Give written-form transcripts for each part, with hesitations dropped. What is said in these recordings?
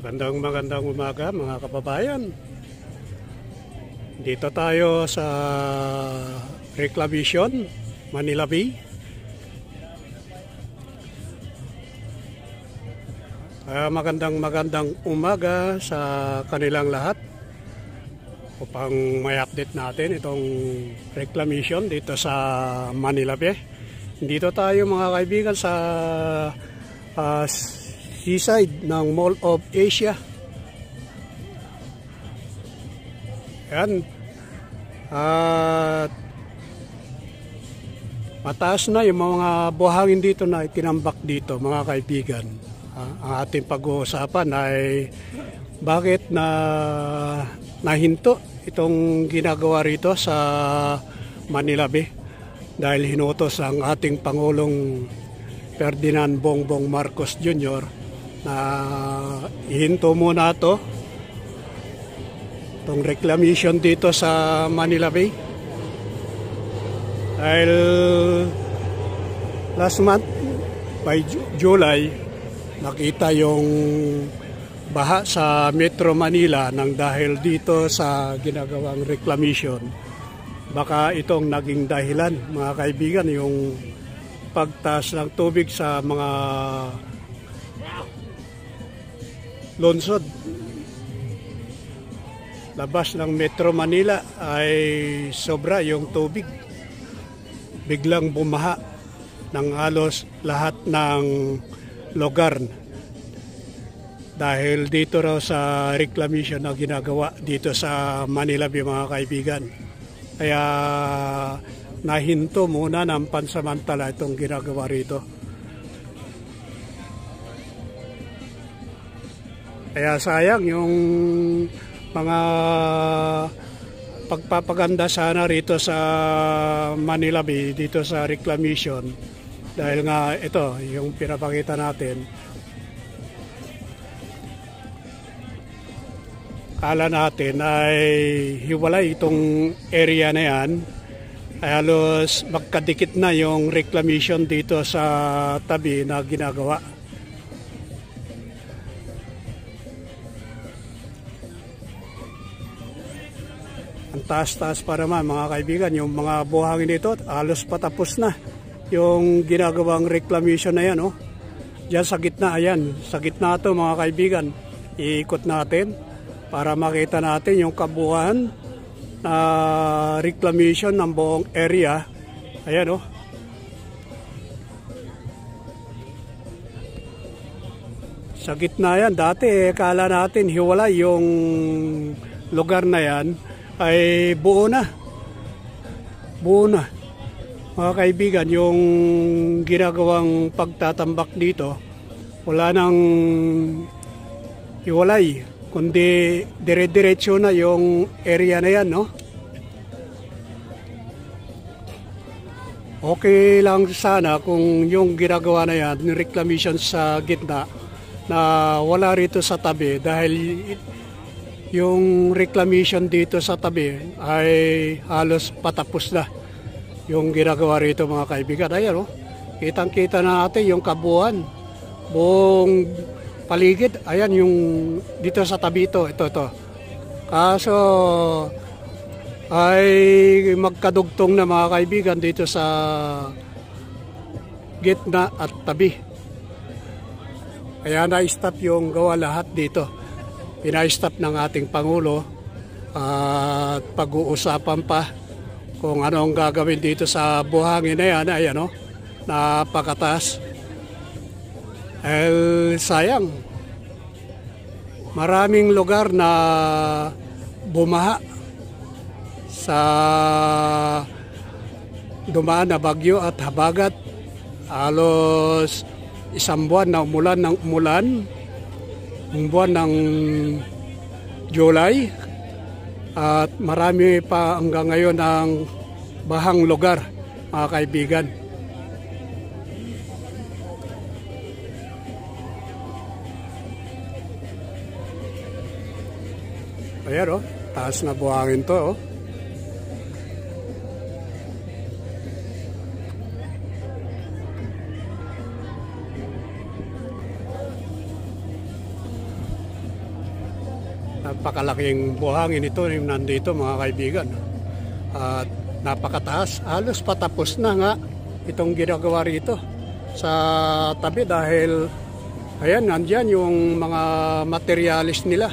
Magandang umaga mga kababayan. Dito tayo sa Reclamation, Manila Bay. Magandang umaga sa kanilang lahat upang may update natin itong reclamation dito sa Manila Bay. Dito tayo mga kaibigan sa seaside ng Mall of Asia. Yan. At mataas na yung mga buhangin dito na itinambak dito mga kaibigan. Ang ating pag-uusapan ay bakit nahinto itong ginagawa rito sa Manila Bay dahil hinutos ang ating Pangulong Ferdinand Bongbong Marcos Jr. na ihinto muna itong reclamation dito sa Manila Bay dahil last month by July nakita yung baha sa Metro Manila nang dahil dito sa ginagawang reclamation. Baka itong naging dahilan mga kaibigan, yung pagtaas ng tubig sa mga lungsod labas ng Metro Manila ay sobra yung tubig, biglang bumaha ng halos lahat ng lugar dahil dito raw sa reclamation na ginagawa dito sa Manila Bay mga kaibigan. Kaya nahinto muna ng pansamantala itong ginagawa rito. Kaya sayang yung mga pagpapaganda sana rito sa Manila Bay, dito sa reclamation. Dahil nga ito, yung pinapakita natin. Kala natin ay hiwalay itong area na yan. Ay halos magkadikit na yung reclamation dito sa tabi na ginagawa. Ang taas-taas pa naman mga kaibigan, yung mga buhangin dito halos patapos na yung ginagawang reclamation na yan. Oh. Diyan sa gitna, ayan, sa gitna ito mga kaibigan, iikot natin para makita natin yung kabuuan na reclamation ng buong area. Ayan. Oh. Sa gitna yan, dati kala natin hiwalay yung lugar na yan, ay buo na mga kaibigan. Yung ginagawang pagtatambak dito wala nang hiwalay, kundi dire-diretso na yung area na yan, no? Okay lang sana kung yung ginagawa na yan, yung reclamation sa gitna, na wala rito sa tabi, dahil yung reclamation dito sa tabi ay halos patapos na yung ginagawa rito mga kaibigan. Ayan, oh. Kitang-kita na natin yung kabuuan, buong paligid. Ayan yung dito sa tabi ito. Kaso ay magkadugtong na mga kaibigan dito sa gitna at tabi. Kaya na-stop yung gawa lahat dito. Pina-stop ng ating Pangulo at pag-uusapan pa kung ano ang gagawin dito sa buhangin na yan. Ayan, oh, napakataas. Sayang, maraming lugar na bumaha sa dumaan na bagyo at habagat. Halos isang buwan na umulan ng buwan ng July, at marami pa hanggang ngayon ang bahang lugar mga kaibigan. Ayan, oh, taas na buhangin to, oh. napakalaking buhangin ito yung nandito mga kaibigan. At napakataas. Halos patapos na nga itong ginagawa rito sa tabi dahil ayan, nandyan yung mga materialis nila.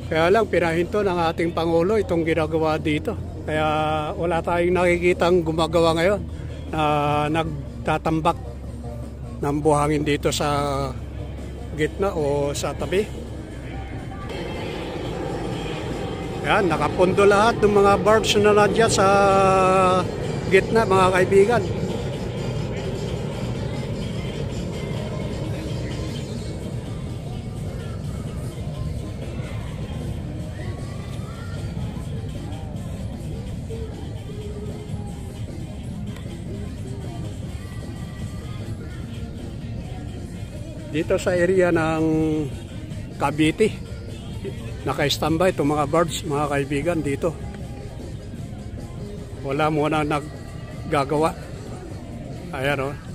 Kaya lang pinahinto ng ating Pangulo itong ginagawa dito. Kaya wala tayong nakikitang gumagawa ngayon na nagtatambak ng buhangin dito sa gitna o sa tabi. Yan, nakapundo lahat ng mga barbs na nandiyan sa gitna mga kaibigan. Dito sa area ng Cavite, naka-standby itong mga birds, mga kaibigan dito. Wala muna naggagawa. Ayan o.